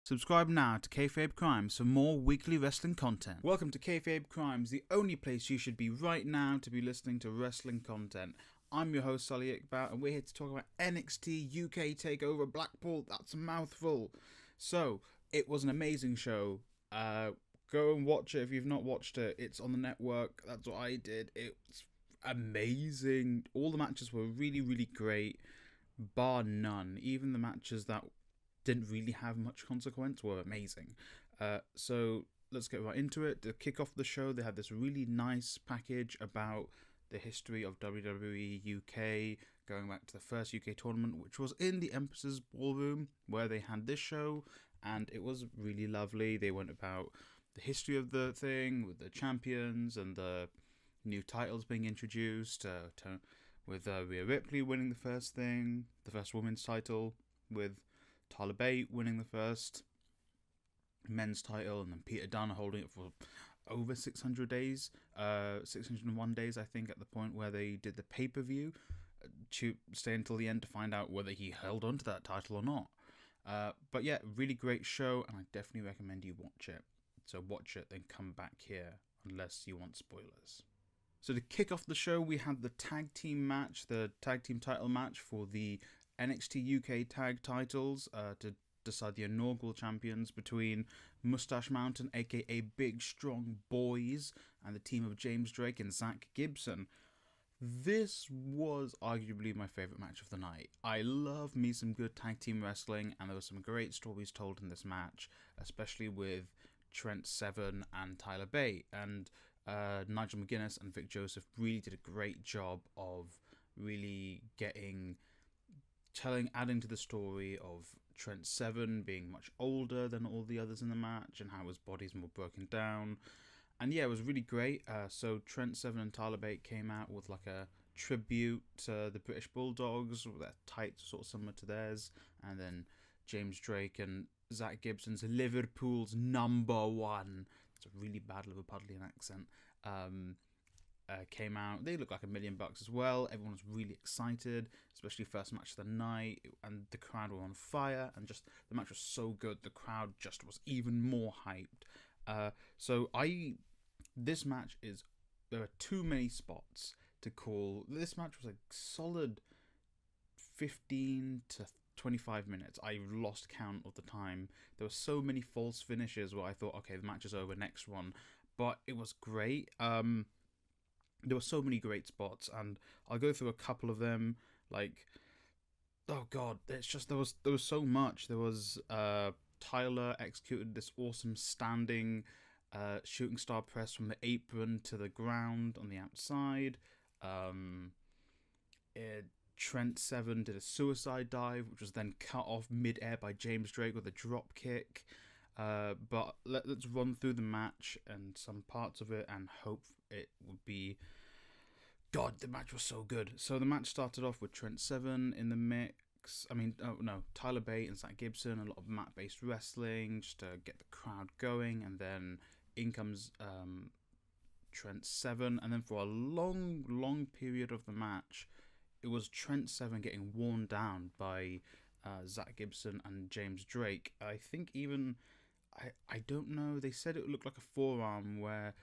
Subscribe now to Kayfabe Krimes for more weekly wrestling content. Welcome to Kayfabe Krimes, the only place you should be right now to be listening to wrestling content. I'm your host, Sully Iqbal, and we're here to talk about NXT UK Takeover Blackpool. That's a mouthful. So, it was an amazing show. Go and watch it if you've not watched it. It's on the network. That's what I did. It's amazing. All the matches were really, really great, bar none. Even the matches that didn't really have much consequence were amazing. So let's get right into it. To kick off the show, they had this really nice package about the history of WWE UK, going back to the first UK tournament, which was in the Empress's Ballroom, where they had this show, and it was really lovely. They went about the history of the thing, with the champions, and the new titles being introduced, with Rhea Ripley winning the first women's title, with Tyler Bate winning the first men's title, and then Peter Dunne holding it for over 600 days, 601 days, I think, at the point where they did the pay-per-view, to stay until the end to find out whether he held on to that title or not. But yeah, really great show, and I definitely recommend you watch it. So watch it, then come back here, unless you want spoilers. So to kick off the show, we had the tag team match, the tag team title match for the NXT UK tag titles to decide the inaugural champions between Mustache Mountain, aka Big Strong Boys, and the team of James Drake and Zach Gibson. This was arguably my favourite match of the night. I love me some good tag team wrestling, and there were some great stories told in this match, especially with Trent Seven and Tyler Bate. And Nigel McGuinness and Vic Joseph really did a great job of really adding to the story of Trent Seven being much older than all the others in the match, and how his body's more broken down. And yeah, it was really great. So Trent Seven and Tyler Bate came out with like a tribute to the British Bulldogs, with their tights sort of similar to theirs, and then James Drake and Zach Gibson's Liverpool's #1. It's a really bad Liverpudlian accent. Came out. They look like $1 million as well. Everyone was really excited, especially first match of the night, and the crowd were on fire, and just the match was so good, the crowd just was even more hyped. This match there are too many spots to call. This match was a solid 15 to 25 minutes. I lost count of the time. There were so many false finishes where I thought, okay, the match is over, next one. But it was great. There were so many great spots, and I'll go through a couple of them. Like, oh god, it's just there was so much. There was Tyler executed this awesome standing shooting star press from the apron to the ground on the outside. Trent Seven did a suicide dive, which was then cut off mid-air by James Drake with a drop kick. But let's run through the match and some parts of it and hope it would be... God, the match was so good. So the match started off with Trent Seven in the mix. Tyler Bate and Zach Gibson, a lot of mat-based wrestling just to get the crowd going, and then in comes Trent Seven, and then for a long period of the match, it was Trent Seven getting worn down by Zach Gibson and James Drake. I think even... I don't know, they said it looked like a forearm where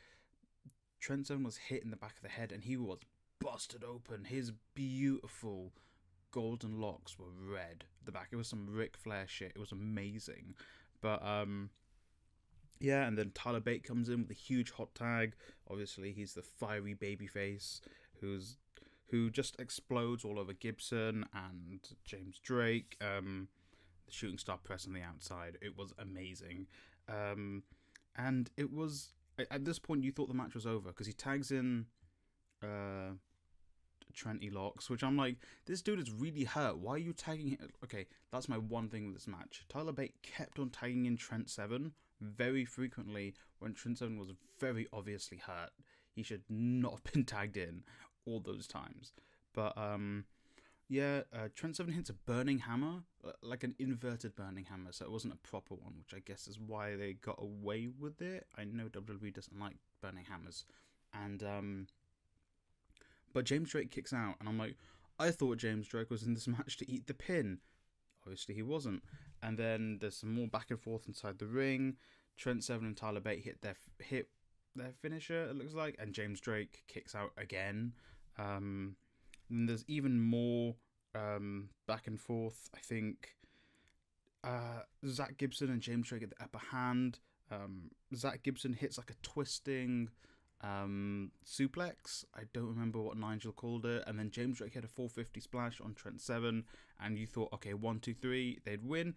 Trent Seven was hit in the back of the head and he was busted open. His beautiful golden locks were red at the back. It was some Ric Flair shit. It was amazing. But yeah, and then Tyler Bate comes in with a huge hot tag. Obviously, he's the fiery babyface who just explodes all over Gibson and James Drake. The shooting star press on the outside. It was amazing. And it was... At this point, you thought the match was over, because he tags in Trenty Locks, which I'm like, this dude is really hurt. Why are you tagging him? Okay, that's my one thing with this match. Tyler Bate kept on tagging in Trent Seven very frequently when Trent Seven was very obviously hurt. He should not have been tagged in all those times. But Trent Seven hits a burning hammer, like an inverted burning hammer, so it wasn't a proper one, which I guess is why they got away with it. I know WWE doesn't like burning hammers. And but James Drake kicks out, and I'm like, I thought James Drake was in this match to eat the pin. Obviously he wasn't. And then there's some more back and forth inside the ring. Trent Seven and Tyler Bate hit their finisher, it looks like, and James Drake kicks out again. And there's even more back and forth. I think Zach Gibson and James Drake get the upper hand. Zach Gibson hits like a twisting suplex. I don't remember what Nigel called it. And then James Drake had a 450 splash on Trent Seven, and you thought, okay, 1, 2, 3, they'd win.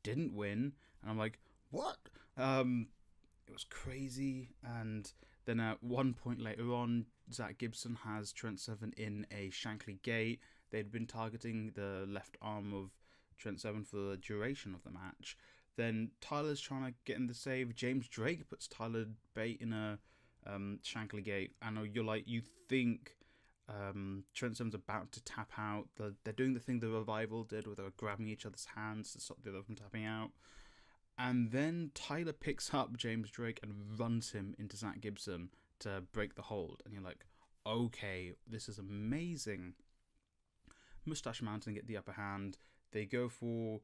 Didn't win, and I'm like, what? It was crazy. And then at one point later on, Zach Gibson has Trent Seven in a Shankly Gate. They'd been targeting the left arm of Trent Seven for the duration of the match. Then Tyler's trying to get in the save. James Drake puts Tyler Bate in a Shankly Gate. I know you think Trent Seven's about to tap out. They're doing the thing the Revival did, where they were grabbing each other's hands to stop the other from tapping out. And then Tyler picks up James Drake and runs him into Zach Gibson to break the hold. And you're like, okay, this is amazing. Mustache Mountain get the upper hand. They go for,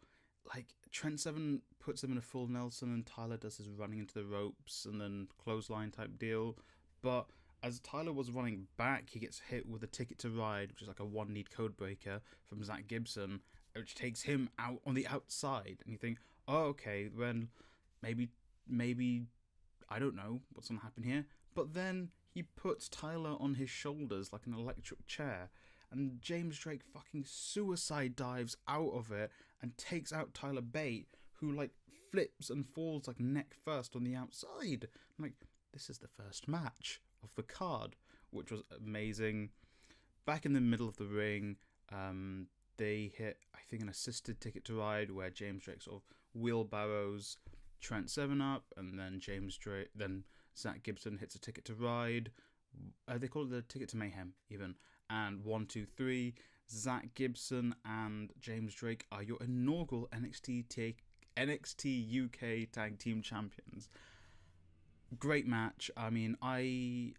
like, Trent Seven puts them in a full Nelson, and Tyler does his running into the ropes and then clothesline type deal. But as Tyler was running back, he gets hit with a Ticket to Ride, which is like a one-need code breaker from Zach Gibson, which takes him out on the outside. And you think, oh, okay, then maybe, I don't know what's going to happen here. But then he puts Tyler on his shoulders like an electric chair, and James Drake fucking suicide dives out of it and takes out Tyler Bate, who like flips and falls like neck first on the outside. I'm like, this is the first match of the card, which was amazing. Back in the middle of the ring, they hit, I think, an assisted Ticket to Ride where James Drake sort of wheelbarrows Trent Seven up, and then then Zach Gibson hits a Ticket to Ride. They call it the Ticket to Mayhem, even. And 1, 2, 3, Zach Gibson and James Drake are your inaugural NXT UK Tag Team Champions. Great match. I mean, I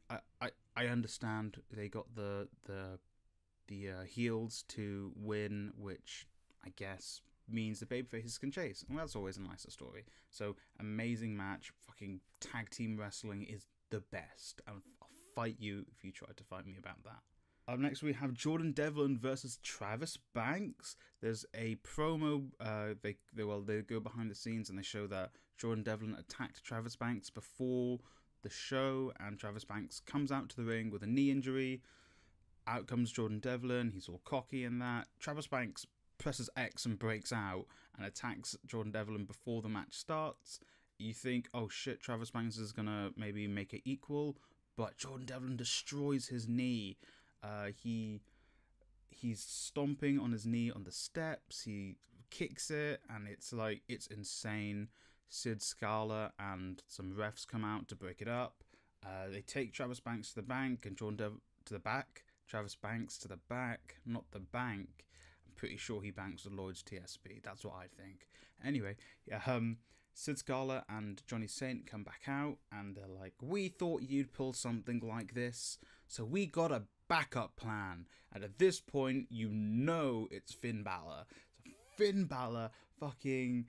understand they got the heels to win, which I guess means the babyfaces can chase, and that's always a nicer story. So amazing match. Fucking tag team wrestling is the best, and I'll fight you if you try to fight me about that. Up next, we have Jordan Devlin versus Travis Banks. There's a promo. They go behind the scenes and they show that Jordan Devlin attacked Travis Banks before the show, and Travis Banks comes out to the ring with a knee injury. Out comes Jordan Devlin. He's all cocky and that. Travis Banks presses X and breaks out and attacks Jordan Devlin before the match starts. You think, oh shit, Travis Banks is gonna maybe make it equal, but Jordan Devlin destroys his knee. He's stomping on his knee on the steps. He kicks it, and it's insane. Sid Scala and some refs come out to break it up. They take Travis Banks to the bank and to the back. Travis Banks to the back, not the bank. I'm pretty sure he banks the Lloyd's TSB. That's what I think. Anyway, Sid Scala and Johnny Saint come back out, and they're like, we thought you'd pull something like this, so we got a backup plan. And at this point, you know it's Finn Balor. So Finn Balor, fucking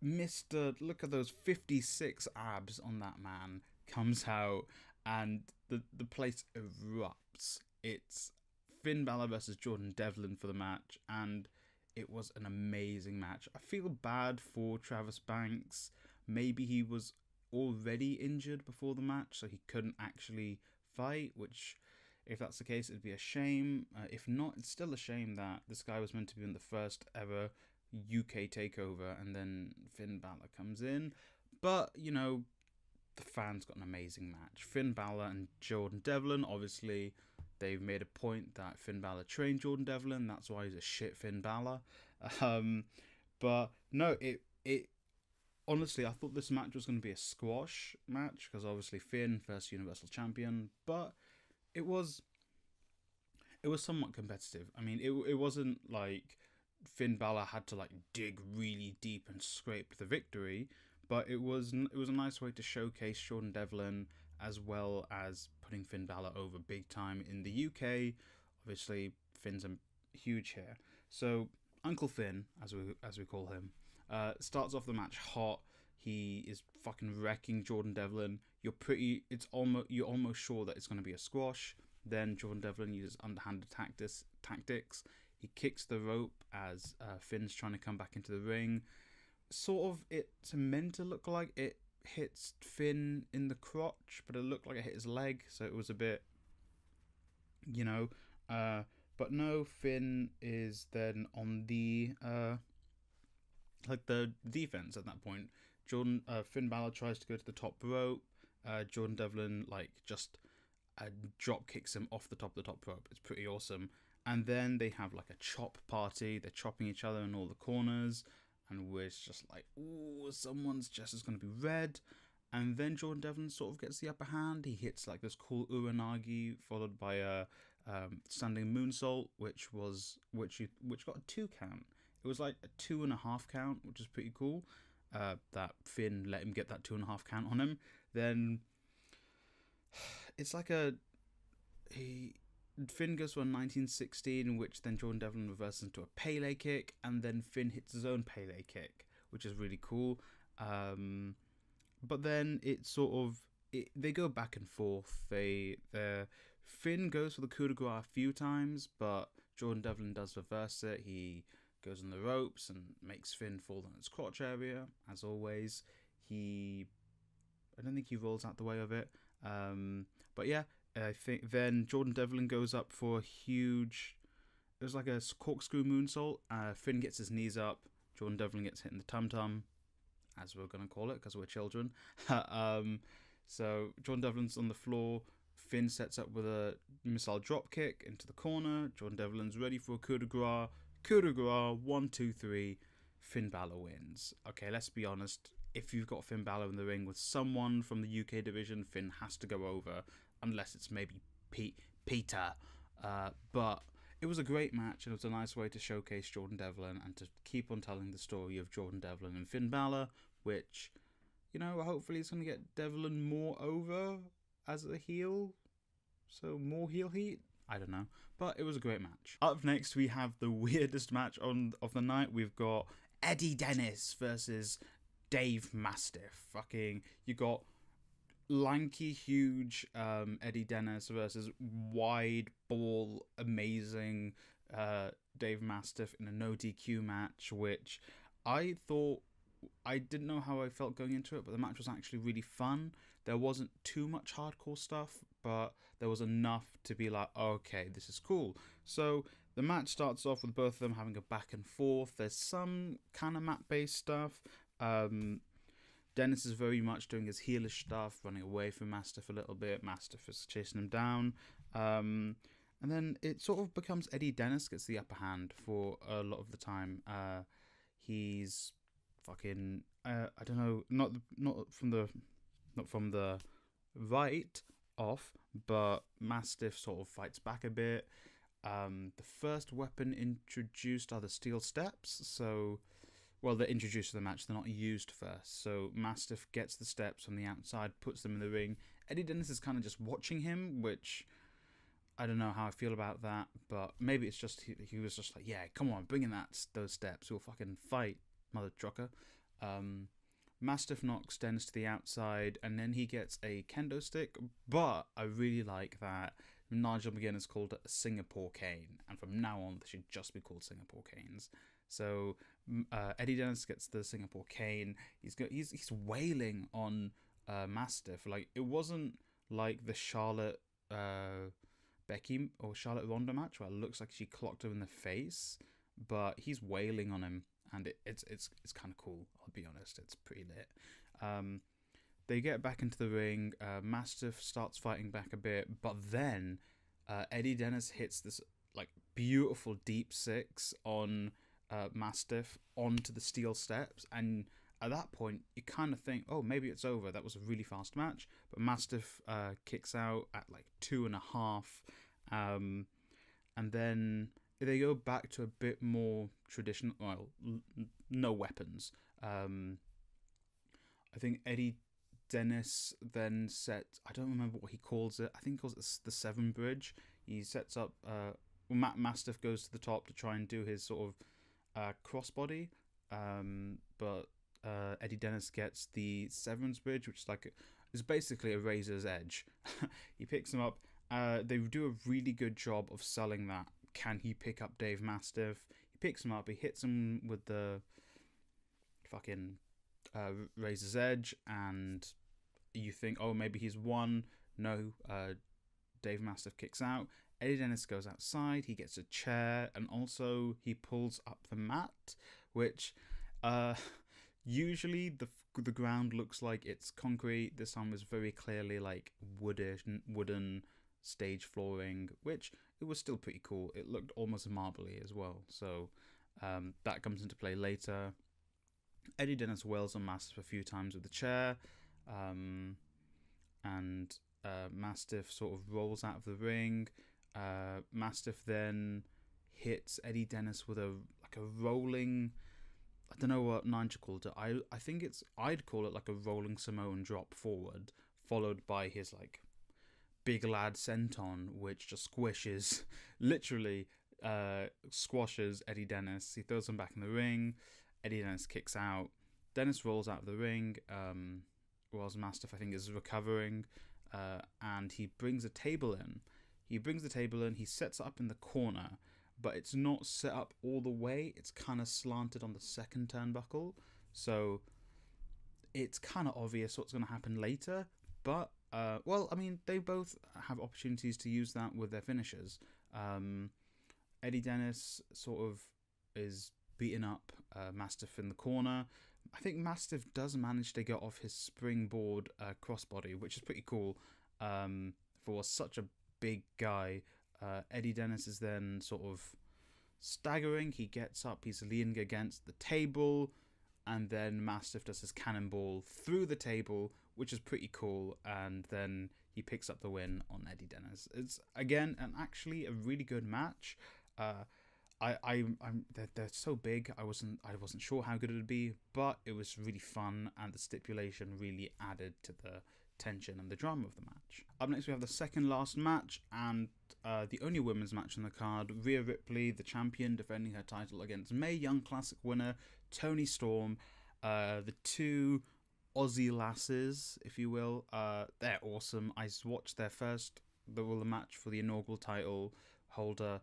look at those 56 abs on that man, comes out, and the place erupts. It's Finn Balor versus Jordan Devlin for the match, and it was an amazing match. I feel bad for Travis Banks. Maybe he was already injured before the match, so he couldn't actually fight, which, if that's the case, it'd be a shame. If not, it's still a shame that this guy was meant to be in the first ever UK Takeover, and then Finn Balor comes in. But, you know, the fans got an amazing match. Finn Balor and Jordan Devlin, obviously, they've made a point that Finn Balor trained Jordan Devlin. That's why he's a shit Finn Balor. But no, it honestly, I thought this match was going to be a squash match, because obviously Finn, first Universal Champion, but it was somewhat competitive. I mean, it wasn't like Finn Balor had to like dig really deep and scrape the victory, but it was a nice way to showcase Jordan Devlin, as well as putting Finn Balor over big time in the UK. Obviously, Finn's huge here. So Uncle Finn, as we call him, Starts off the match hot. He is fucking wrecking Jordan Devlin. You're almost sure that it's going to be a squash. Then Jordan Devlin uses underhanded tactics. He kicks the rope as Finn's trying to come back into the ring. Sort of, it's meant to look like it hits Finn in the crotch, but it looked like it hit his leg, so it was a bit, but no, Finn is then on the the defense at that point. Finn Balor tries to go to the top rope. Jordan Devlin just drop kicks him off the top rope. It's pretty awesome. And then they have like a chop party. They're chopping each other in all the corners, and we're just like, ooh, someone's chest is going to be red. And then Jordan Devlin sort of gets the upper hand. He hits like this cool uranagi, followed by a standing moonsault, which got a 2 count. It was like a 2.5 count, which is pretty cool. That Finn let him get that 2.5 count on him. Then it's like Finn goes for a 1916, which then Jordan Devlin reverses into a Pele kick, and then Finn hits his own Pele kick, which is really cool. But then they go back and forth. Finn goes for the coup de grace a few times, but Jordan Devlin does reverse it. He goes on the ropes and makes Finn fall on his crotch area, as always. I don't think he rolls out the way of it. But yeah, I think then Jordan Devlin goes up for a huge... It was like a corkscrew moonsault. Finn gets his knees up. Jordan Devlin gets hit in the tum-tum, as we're going to call it, because we're children. So Jordan Devlin's on the floor. Finn sets up with a missile drop kick into the corner. Jordan Devlin's ready for a coup de grace. Coup de grace, 1, 2, 3. Finn Balor wins. Okay, let's be honest. If you've got Finn Balor in the ring with someone from the UK division, Finn has to go over, unless it's maybe Peter. But it was a great match, and it was a nice way to showcase Jordan Devlin and to keep on telling the story of Jordan Devlin and Finn Balor, which, hopefully it's going to get Devlin more over as a heel. So more heel heat? I don't know. But it was a great match. Up next, we have the weirdest match of the night. We've got Eddie Dennis versus Dave Mastiff. You got lanky, huge Eddie Dennis versus wide ball, amazing Dave Mastiff in a no DQ match, which I didn't know how I felt going into it, but the match was actually really fun. There wasn't too much hardcore stuff, but there was enough to be like, okay, this is cool. So the match starts off with both of them having a back and forth. There's some kind of mat-based stuff. Dennis is very much doing his heelish stuff, running away from Mastiff a little bit. Mastiff is chasing him down. And then it sort of becomes Eddie Dennis gets the upper hand for a lot of the time. He's fucking, I don't know, not from the right off, but Mastiff sort of fights back a bit. The first weapon introduced are the steel steps, they're introduced to the match, they're not used first. So Mastiff gets the steps from the outside, puts them in the ring. Eddie Dennis is kind of just watching him, which I don't know how I feel about that, but maybe it's just he was just like, yeah, come on, bring in those steps, we'll fucking fight, mother trucker. Mastiff knocks Dennis to the outside, and then he gets a kendo stick, but I really like that Nigel McGuinness called it a Singapore cane, and from now on they should just be called Singapore canes. So Eddie Dennis gets the Singapore cane. He's wailing on Mastiff. Like, it wasn't like the Charlotte Becky or Charlotte Ronda match where it looks like she clocked him in the face, but he's wailing on him, and it's kind of cool. I'll be honest, it's pretty lit. They get back into the ring. Mastiff starts fighting back a bit, but then Eddie Dennis hits this like beautiful deep six on Mastiff onto the steel steps, and at that point you kind of think, oh, maybe it's over. That was a really fast match, but Mastiff kicks out at like 2.5, and then they go back to a bit more traditional. Well, no weapons. I think Eddie Dennis then I don't remember what he calls it. I think he calls it the Seven Bridge. He sets up. Mastiff goes to the top to try and do his sort of crossbody, but Eddie Dennis gets the Severance Bridge, which is basically a razor's edge. He picks him up. They do a really good job of selling that. Can he pick up Dave Mastiff? He picks him up. He hits him with the fucking razor's edge, and you think, oh, maybe he's won. No, Dave Mastiff kicks out. Eddie Dennis goes outside. He gets a chair, and also he pulls up the mat, which usually the ground looks like it's concrete. This time was very clearly like wooden stage flooring, which it was still pretty cool. It looked almost marbly as well, so that comes into play later. Eddie Dennis wails on Mastiff a few times with the chair, and Mastiff sort of rolls out of the ring. Mastiff then hits Eddie Dennis with a rolling, I don't know what Ninja called it. I think I'd call it like a rolling Samoan drop forward, followed by his like big lad senton, which just squishes, literally squashes Eddie Dennis. He throws him back in the ring. Eddie Dennis kicks out. Dennis rolls out of the ring, whilst Mastiff, I think, is recovering, and he brings a table in. He sets it up in the corner, but it's not set up all the way. It's kind of slanted on the second turnbuckle, so it's kind of obvious what's going to happen later. But, well, I mean, they both have opportunities to use that with their finishers. Eddie Dennis sort of is beating up Mastiff in the corner. I think Mastiff does manage to get off his springboard crossbody, which is pretty cool for such a big guy. Eddie Dennis is then sort of staggering. He gets up, he's leaning against the table, and then Mastiff does his cannonball through the table, which is pretty cool, and then he picks up the win on Eddie Dennis. It's, again, actually a really good match. They're so big. I wasn't sure how good it would be, but it was really fun, and the stipulation really added to the tension and the drama of the match. Up next, we have the second last match, and the only women's match on the card. Rhea Ripley, the champion, defending her title against Mae Young Classic winner Toni Storm. The two Aussie lasses, if you will, they're awesome. I watched their the match for the inaugural title holder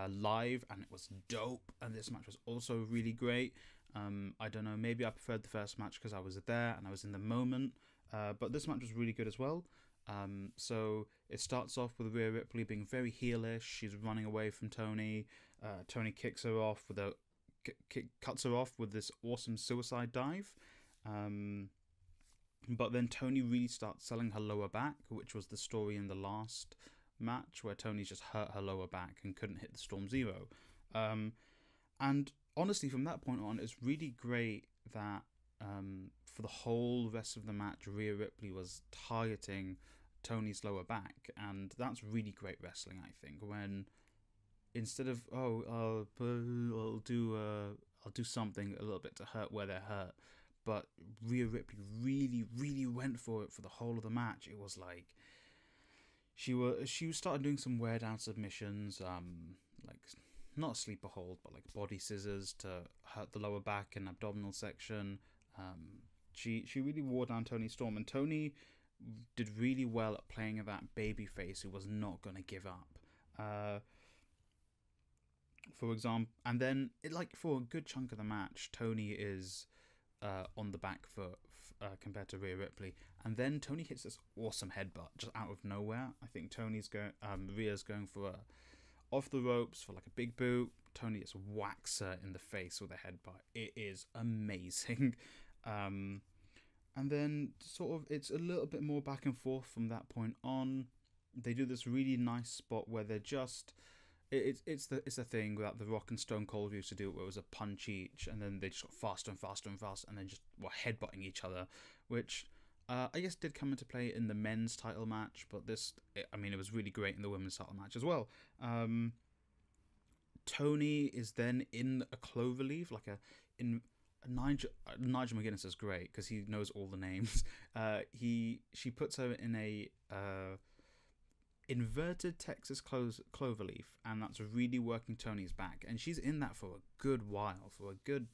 live, and it was dope, and this match was also really great. I don't know, maybe I preferred the first match because I was there and I was in the moment, but this match was really good as well. So it starts off with Rhea Ripley being very heelish. She's running away from Toni. Toni kicks her off with cuts her off with this awesome suicide dive. But then Toni really starts selling her lower back, which was the story in the last match where Toni just hurt her lower back and couldn't hit the Storm Zero. And honestly, from that point on, it's really great that for the whole rest of the match, Rhea Ripley was targeting Toni's lower back, and that's really great wrestling, I think, when instead of I'll do something a little bit to hurt where they're hurt, but Rhea Ripley really went for it for the whole of the match. It was like she started doing some wear down submissions, like not a sleeper hold, but like body scissors to hurt the lower back and abdominal section. She really wore down Toni Storm, and Toni did really well at playing that baby face who was not going to give up. For example, and then for a good chunk of the match, Toni is on the back foot compared to Rhea Ripley, and then Toni hits this awesome headbutt just out of nowhere. I think Rhea's going for a off the ropes for like a big boot. Toni just whacks her in the face with a headbutt. It is amazing. And then sort of it's a little bit more back and forth from that point on. They do this really nice spot where they're just it's a thing that The Rock and Stone Cold used to do, where it was a punch each, and then they just got faster and faster and faster, and then just were headbutting each other, which I guess did come into play in the men's title match, but it was really great in the women's title match as well. Toni is then in a cloverleaf, Nigel McGuinness is great because he knows all the names. She puts her in a inverted Texas cloverleaf, and that's really working Toni's back, and she's in that for a good while, for a good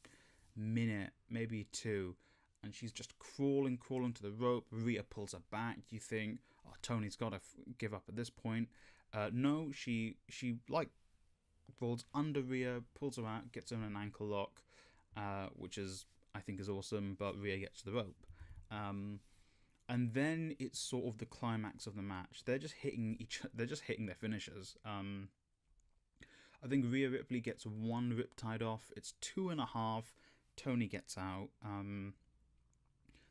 minute, maybe two, and she's just crawling to the rope. Rhea pulls her back. You think, oh, Tony's got to give up at this point. No, she like rolls under Rhea, pulls her out, gets her in an ankle lock, which I think is awesome. But Rhea gets to the rope, and then it's sort of the climax of the match. They're just hitting their finishers. I think Rhea Ripley gets one riptide off. It's 2.5. Tony gets out. Then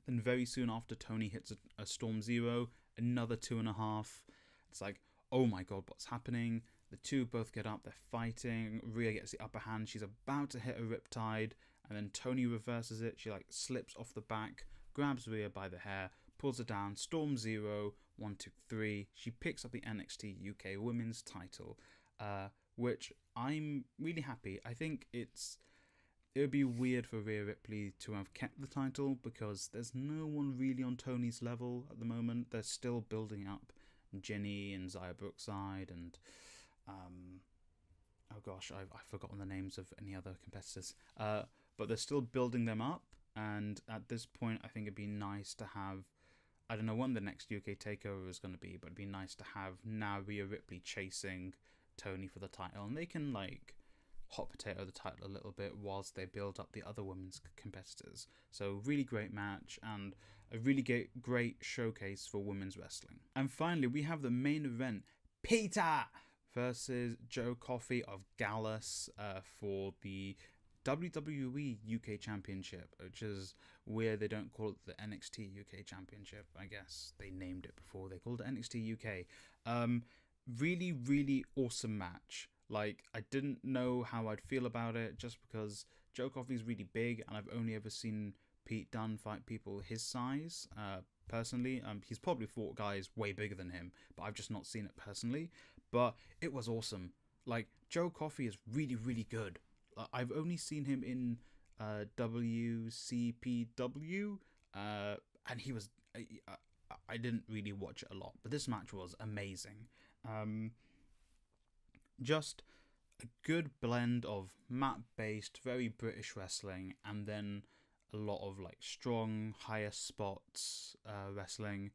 very soon after, Tony hits a Storm Zero, another 2.5. It's like, oh my god, what's happening? The two both get up, they're fighting. Rhea gets the upper hand. She's about to hit a riptide, and then Tony reverses it. She like slips off the back, grabs Rhea by the hair, pulls her down. Storm Zero, 1, 2, 3. She picks up the NXT UK Women's title, which I'm really happy. I think it would be weird for Rhea Ripley to have kept the title because there's no one really on Tony's level at the moment. They're still building up Jenny and Xia Brookside and oh gosh, I've forgotten the names of any other competitors. But they're still building them up, and at this point I think it'd be nice to have, I don't know when the next UK Takeover is going to be, but it'd be nice to have now Rhea Ripley chasing Tony for the title, and they can like hot potato the title a little bit whilst they build up the other women's competitors. So really great match and a really great showcase for women's wrestling. And finally, we have the main event: Peter versus Joe Coffey of Gallus for the WWE UK Championship, which is weird they don't call it the NXT UK Championship. I guess they named it before they called it NXT UK. Really, really awesome match. Like, I didn't know how I'd feel about it just because Joe Coffey's really big and I've only ever seen Pete Dunne fight people his size, personally. He's probably fought guys way bigger than him, but I've just not seen it personally. But it was awesome. Like, Joe Coffey is really, really good. I've only seen him in WCPW, and he was... I didn't really watch it a lot, but this match was amazing. Just a good blend of mat-based, very British wrestling, and then a lot of like strong, higher spots wrestling,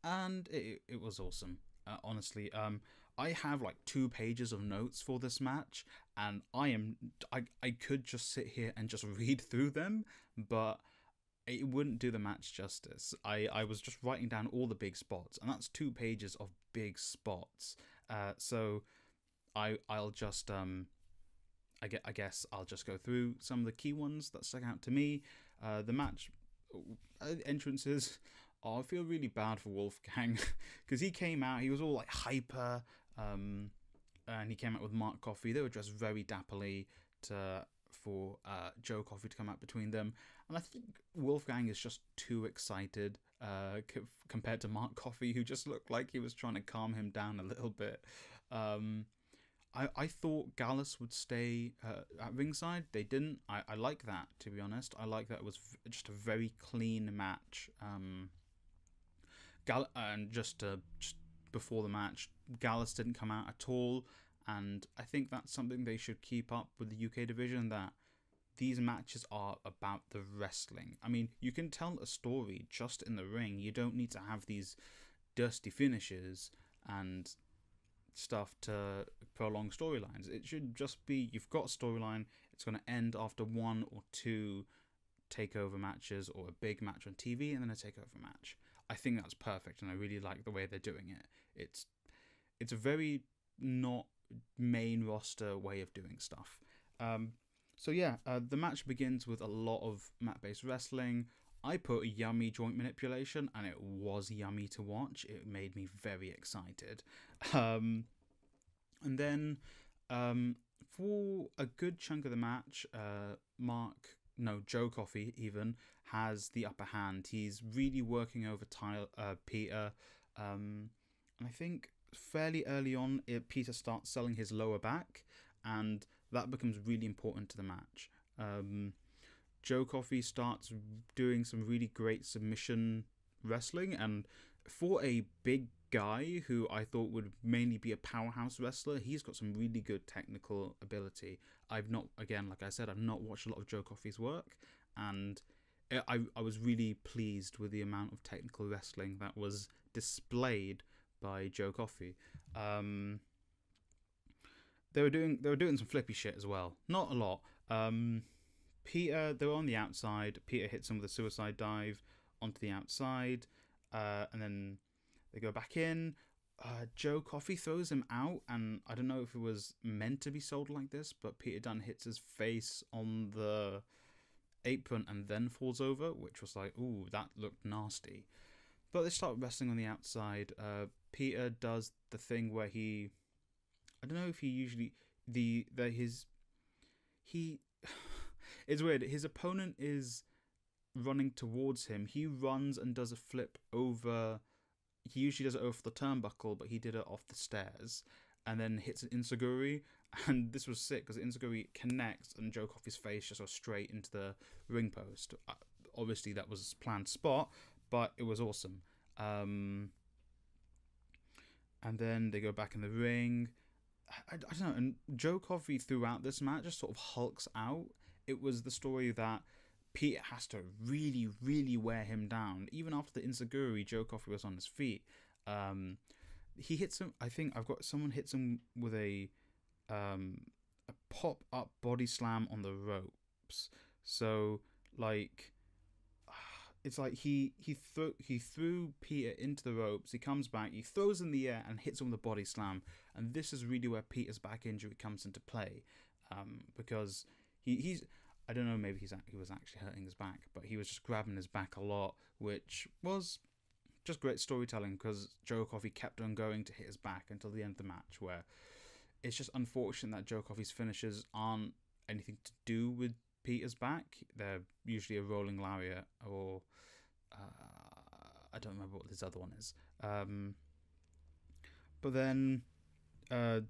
and it was awesome. Honestly, I have like 2 pages of notes for this match, and I could just sit here and just read through them, but it wouldn't do the match justice. I was just writing down all the big spots, and that's 2 pages of big spots. So I'll just I guess I'll just go through some of the key ones that stuck out to me. The match entrances. Oh, I feel really bad for Wolfgang because he came out. He was all like hyper, and he came out with Mark Coffey. They were dressed very dapperly for Joe Coffey to come out between them, and I think Wolfgang is just too excited compared to Mark Coffey, who just looked like he was trying to calm him down a little bit. I thought Gallus would stay at ringside. They didn't. I like that, to be honest. I like that it was just a very clean match. And just before the match, Gallus didn't come out at all, and I think that's something they should keep up with the UK division, that these matches are about the wrestling. I mean, you can tell a story just in the ring. You don't need to have these dusty finishes and stuff to prolong storylines. It should just be, you've got a storyline, it's going to end after 1 or 2 takeover matches or a big match on TV and then a takeover match. I think that's perfect, and I really like the way they're doing it. It's a very not main roster way of doing stuff. So yeah, the match begins with a lot of mat-based wrestling. I put yummy joint manipulation, and it was yummy to watch. It made me very excited. And then for a good chunk of the match, Joe Coffey even has the upper hand. He's really working over Peter. And I think fairly early on, Peter starts selling his lower back, and that becomes really important to the match. Joe Coffey starts doing some really great submission wrestling, and for a big Guy, who I thought would mainly be a powerhouse wrestler. He's got some really good technical ability. I've not, again, like I said, I've not watched a lot of Joe Coffey's work, and I was really pleased with the amount of technical wrestling that was displayed by Joe Coffey. They were doing some flippy shit as well. Not a lot. Peter, they were on the outside. Peter hits him with a suicide dive onto the outside, and then they go back in. Joe Coffey throws him out, and I don't know if it was meant to be sold like this, but Peter Dunne hits his face on the apron and then falls over, which was like, ooh, that looked nasty. But they start wrestling on the outside. Peter does the thing where I don't know if he usually it's weird. His opponent is running towards him. He runs and does a flip over. He usually does it over the turnbuckle, but he did it off the stairs and then hits an enziguri. And this was sick because the enziguri connects and Joe Coffey's face just goes straight into the ring post. Obviously, that was a planned spot, but it was awesome. And then they go back in the ring. I don't know. And Joe Coffey throughout this match just sort of hulks out. It was the story that Peter has to really, really wear him down. Even after the enziguri, Joe Coffey was on his feet. He hits him. I think someone hits him with a pop up body slam on the ropes. So like, it's like he threw Peter into the ropes. He comes back. He throws in the air and hits him with a body slam. And this is really where Peter's back injury comes into play, because he's. I don't know, maybe he was actually hurting his back, but he was just grabbing his back a lot, which was just great storytelling because Joe Coffey kept on going to hit his back until the end of the match, where it's just unfortunate that Joe Coffey's finishes aren't anything to do with Peter's back. They're usually a rolling lariat or I don't remember what this other one is. But then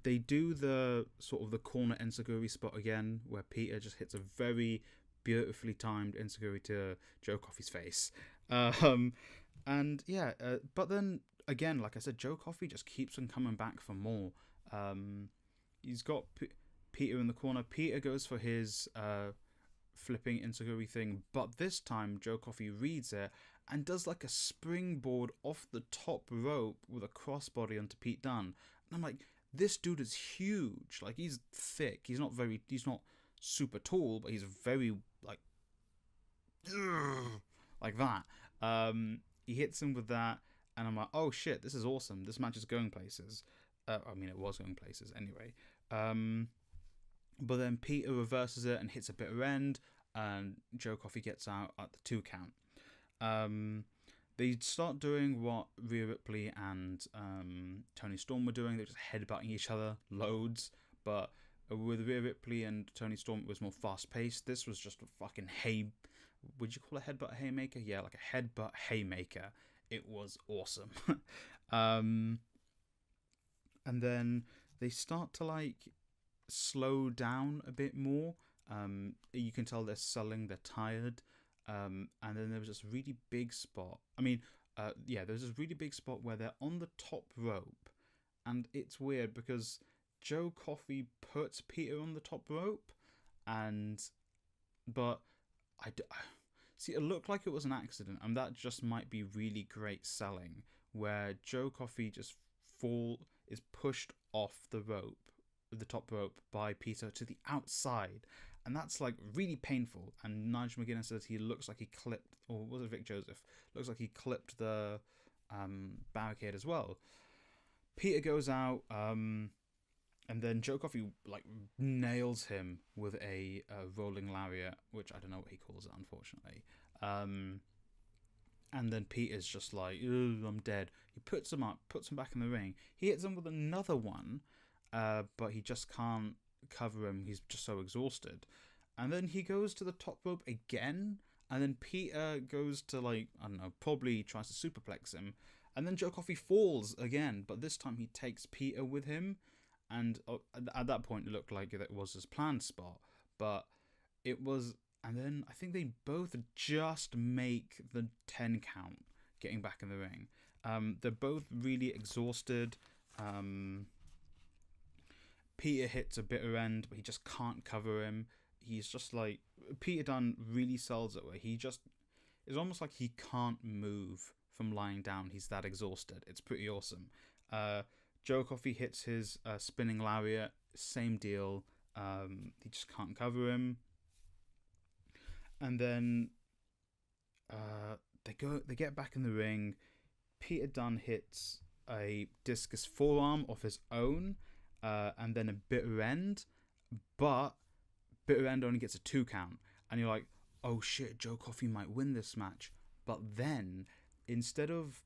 they do the sort of the corner enziguri spot again, where Peter just hits a very beautifully timed enziguri to Joe Coffey's face. And yeah, but then again, like I said, Joe Coffey just keeps on coming back for more. He's got Peter in the corner. Peter goes for his flipping enziguri thing, but this time Joe Coffey reads it and does like a springboard off the top rope with a crossbody onto Pete Dunne. And I'm like, this dude is huge. Like, he's thick. He's not super tall, but he's very like that. He hits him with that, and I'm like, oh shit, this is awesome. This match is going places. I mean, it was going places anyway. But then Peter reverses it and hits a bitter end, and Joe Coffey gets out at the 2 count. They start doing what Rhea Ripley and Toni Storm were doing. They're just headbutting each other loads. But with Rhea Ripley and Toni Storm, it was more fast-paced. This was just a fucking would you call it a headbutt haymaker? Yeah, like a headbutt haymaker. It was awesome. And then they start to slow down a bit more. You can tell they're they're tired. And then there was this really big spot. There's this really big spot where they're on the top rope, and it's weird because Joe Coffey puts Peter on the top rope, but I see, it looked like it was an accident, and that just might be really great selling, where Joe Coffey just is pushed off the top rope by Peter to the outside. And that's really painful. And Nigel McGuinness says he looks like he clipped, or was it Vic Joseph? Looks like he clipped the barricade as well. Peter goes out, and then Joe Coffey nails him with a rolling lariat, which I don't know what he calls it, unfortunately. And then Peter's just like, I'm dead. He puts him up, puts him back in the ring. He hits him with another one, but he just can't cover him. He's just so exhausted. And then he goes to the top rope again, and then Peter goes to I don't know, probably tries to superplex him, and then Joe Coffey falls again, but this time he takes Peter with him, and at that point it looked like it was his planned spot, but it was. And then I think they both just make the 10 count, getting back in the ring. They're both really exhausted. Peter hits a bitter end, but he just can't cover him. He's just like, Peter Dunne really sells it, where it's almost like he can't move from lying down. He's that exhausted. It's pretty awesome. Joe Coffey hits his spinning lariat. Same deal. He just can't cover him. And then they get back in the ring. Peter Dunne hits a discus forearm off his own, and then a bitter end. But bitter end only gets a 2 count. And you're like, oh shit, Joe Coffey might win this match. But then, instead of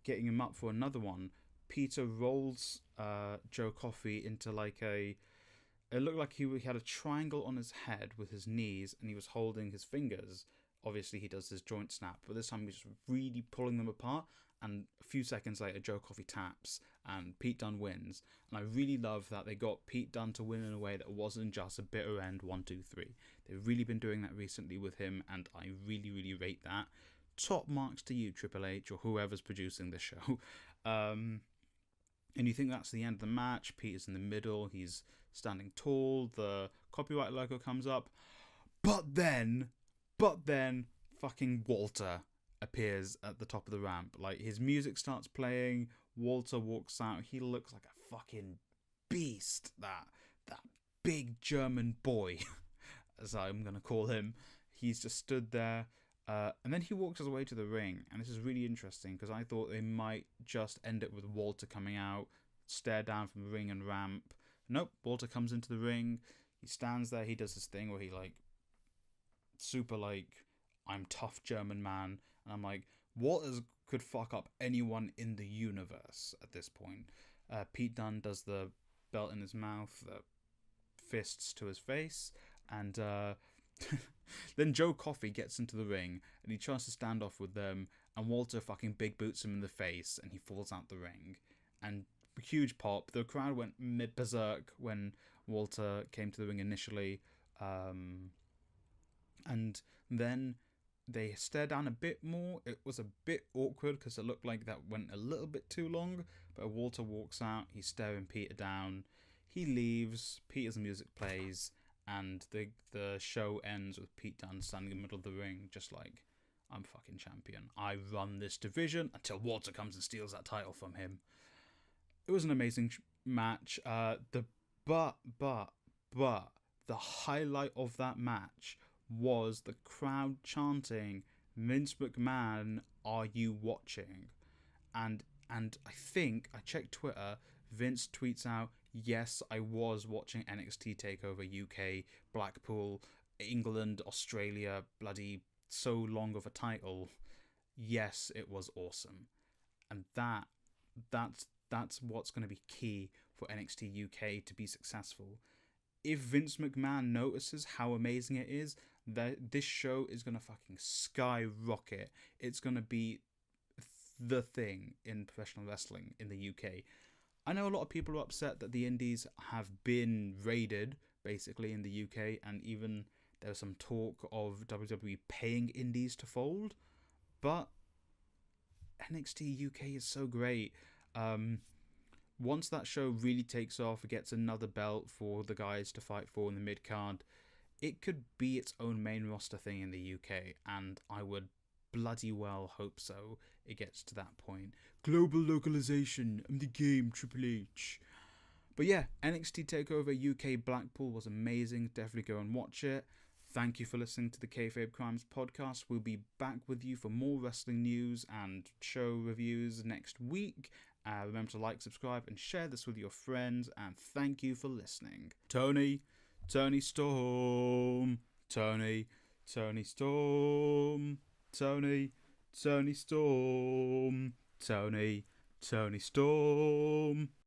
getting him up for another one, Peter rolls Joe Coffey into like it looked like he had a triangle on his head with his knees, and he was holding his fingers. Obviously, he does his joint snap, but this time he's just really pulling them apart. And a few seconds later, Joe Coffey taps, and Pete Dunne wins. And I really love that they got Pete Dunne to win in a way that wasn't just a bitter end 1, 2, 3. They've really been doing that recently with him, and I really, really rate that. Top marks to you, Triple H, or whoever's producing this show. And you think that's the end of the match. Peter's in the middle. He's standing tall. The copyright logo comes up. But then, fucking Walter appears at the top of the ramp. Like, his music starts playing. Walter walks out. He looks like a fucking beast. That big German boy, as I'm going to call him. He's just stood there. And then he walks his way to the ring. And this is really interesting, because I thought they might just end it with Walter coming out, stare down from the ring and ramp. Nope, Walter comes into the ring. He stands there. He does this thing where he, like, super, like, I'm tough German man. And I'm like, Walter could fuck up anyone in the universe at this point. Pete Dunne does the belt in his mouth, the fists to his face. And then Joe Coffey gets into the ring and he tries to stand off with them, and Walter fucking big boots him in the face and he falls out the ring. And huge pop. The crowd went berserk when Walter came to the ring initially. And then they stare down a bit more. It was a bit awkward because it looked like that went a little bit too long. But Walter walks out. He's staring Peter down. He leaves. Peter's music plays. And the show ends with Pete Dunne standing in the middle of the ring, just like, I'm fucking champion. I run this division until Walter comes and steals that title from him. It was an amazing match. But the highlight of that match was the crowd chanting, Vince McMahon, are you watching? And I think, I checked Twitter, Vince tweets out, yes, I was watching NXT TakeOver UK, Blackpool, England, Australia, bloody so long of a title. Yes, it was awesome. And that's what's going to be key for NXT UK to be successful. If Vince McMahon notices how amazing it is, this show is going to fucking skyrocket. It's going to be the thing in professional wrestling in the UK. I know a lot of people are upset that the indies have been raided, basically, in the UK, and even there was some talk of WWE paying indies to fold, but NXT UK is so great. Once that show really takes off, it gets another belt for the guys to fight for in the mid-card, it could be its own main roster thing in the UK, and I would bloody well hope so it gets to that point. Global localization, I'm the game, Triple H. But yeah, NXT TakeOver UK Blackpool was amazing. Definitely go and watch it. Thank you for listening to the Kayfabe Krimes podcast. We'll be back with you for more wrestling news and show reviews next week. Remember to like, subscribe, and share this with your friends. And thank you for listening. Tony Storm. Tony Storm. Tony Storm. Tony Storm.